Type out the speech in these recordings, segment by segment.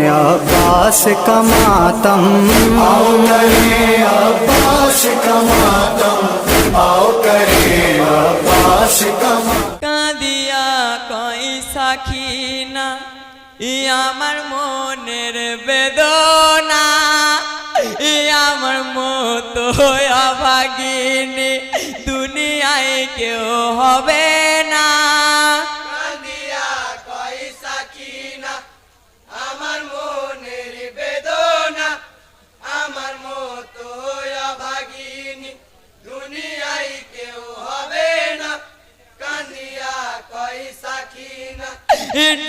अब्बास का मातम, आओ करें अब्बास का मातम, आओ करें अब्बास का मातम। कांदिया कोई साखी ना আমার মনের বেদনা, আমার মতো অভাগিনী দুনিয়ায় কেউ হবে না। কান্দিয়া কই সাখী না আমার মনের বেদনা, আমার মতো অভাগিনী দুনিয়ায় কেউ হবে না। কান্দিয়া কই সাখী না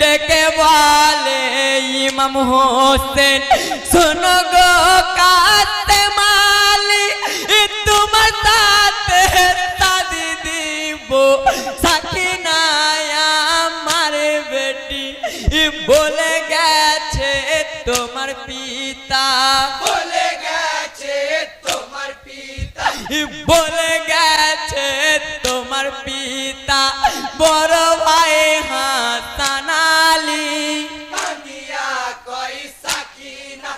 ডেকে বলে ইমাম হোসেন, শোনো গো কাতে মালি, তোমার সাথে শাদি দিব সাকিনা আমার বেটি। বলে গেছে তোমার পিতা, বলে গেছে তোমার পিতা, বলে গেছে তোমার পিতা, বড় ভাই হাসান আলী। কান্দিয়া কই সাখী না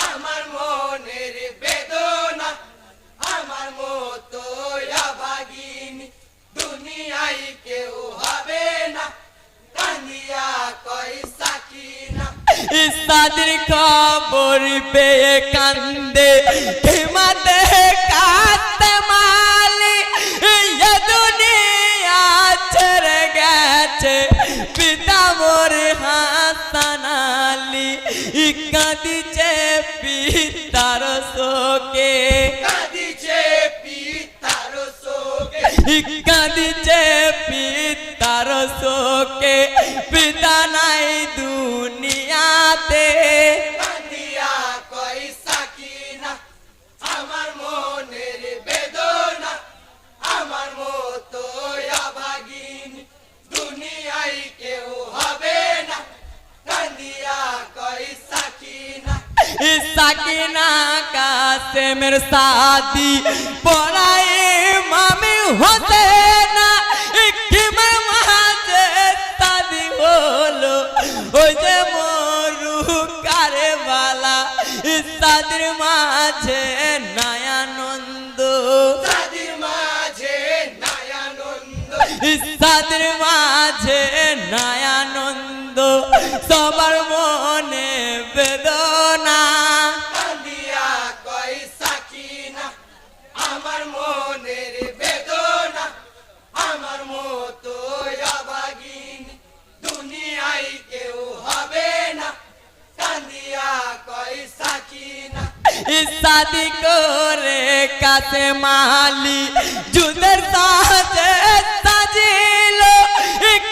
আমার মনের বেদনা, আমার মতো অভাগিনী দুনিয়ায় কেউ হবে না। কান্দিয়া কই সাখী না সাদির খবর পেয়ে কান্দে হিমাতে কাতে মালি, দুনিয়া ছেড়ে গেছে পিতা মোর হাসান আলী। কাঁদিছে পিতার শোকে, কাঁদিছে পিতার শোকে, কাঁদিছে পিতার শোকে, পিতা নাই দুনিয়াতে। কান্দিয়া কই সাখী না আমার মনের বেদনা, আমার মতো অভাগিনী দুনিয়ায় কেউ হবে না। কান্দিয়া কই সাখী না সাকিনা কাসেমের শাদি পড়াই মামি হতে না, কিমার মাঝে শাদি হলো ওই যে মরু কারে বালা। শাদির মাঝে নয়ানন্দ, শাদির মাঝে নয়ানন্দ, শাদির মাঝে নয়ানন্দ, সবার মনে বেদনা। কান্দিয়া কই সাখী না আমার মনের বেদনা, আমার মতো অভাগিনী দুনিয়ায় কেউ হবে না। কান্দিয়া কই সাখী না শাদি করে কাছে মালি যুদের সাজে সাজিল,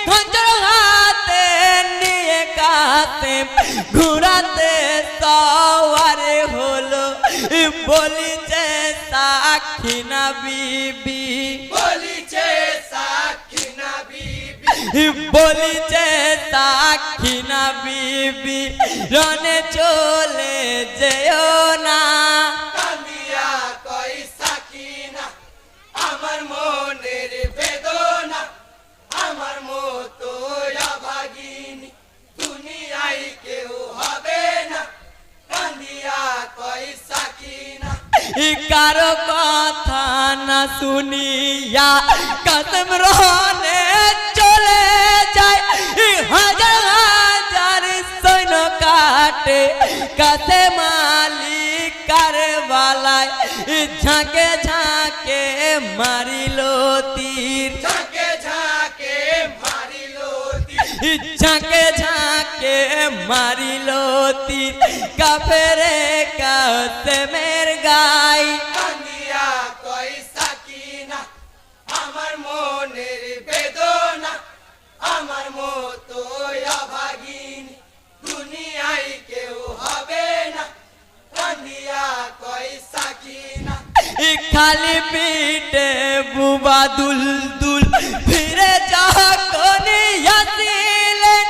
খঞ্জর হাতে নিয়ে কাছে ঘুরাতে সওয়ারে হলো। বলিছে সাকিনা বিবি, বলিছে সাকিনা বিবি, বলিছে সাকিনা বিবি, রনে চলে যেও না। কান্দিয়া কই সাখী না আমার মনের বেদনা, আমার মতো অভাগিনী দুনিয়ায় কেউ হবে না। কান্দিয়া কই সাখী না কারো কথা না শুনিয়া কাসেম রহনে চলে যায়, হাজার হাজার সৈন্য কাটে কাসেম আলী কারবালায়। ঝাঁকে ঝাঁকে মারিল তীর, ঝাঁকে ঝাঁকে মারিল তীর, ঝাঁকে ঝাঁকে মারিল তীর, কাফেরে কাসেমের গাই। কান্দিয়া কই সাখী না আমার মনের বেদনা, আমার মতো অভাগিনী দুনিয়ায় কেউ হবে না। কান্দিয়া কই সাখী না খালি পিঠে বুবা দুল দুল ফিরে যখন আসিলেন,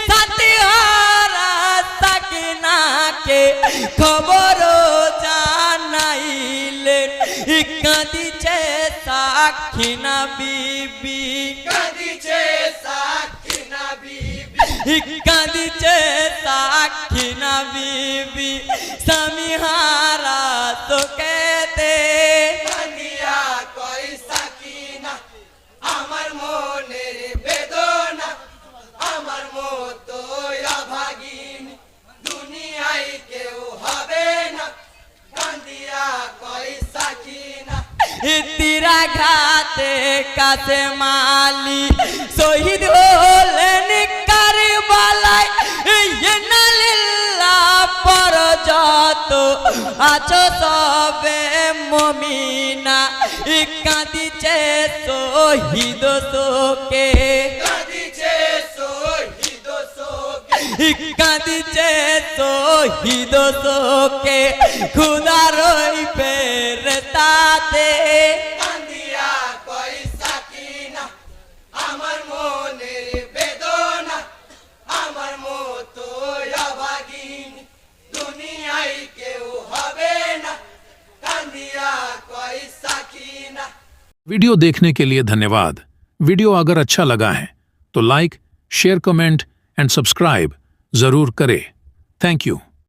সাথী হারা সাকিনাকে খবর জানাইলেন। কাঁদিছে সাকিনা বিবি, কাঁদিছে সাকিনা বিবি, কাঁদিছে সাকিনা কাছে মালি শহীদ হলেন কারবালায় ইন্নালিল্লাহ পর যত আছো সবে মুমিনা কাঁদিছে শহীদ শোকে কাঁদিছে শহীদ শোকে কাঁদিছে শহীদ শোকে খুদার ওই ফেরেশতাতে কান্দিয়া কই সাকিনা আমার মনের বেদনা আমার মতো অভাগিনী দুনিয়ায় কেউ হবে না কান্দিয়া কই সাকিনা। वीडियो देखने के लिए धन्यवाद। वीडियो अगर अच्छा लगा है तो like, share, comment and subscribe जरूर करें। Thank you.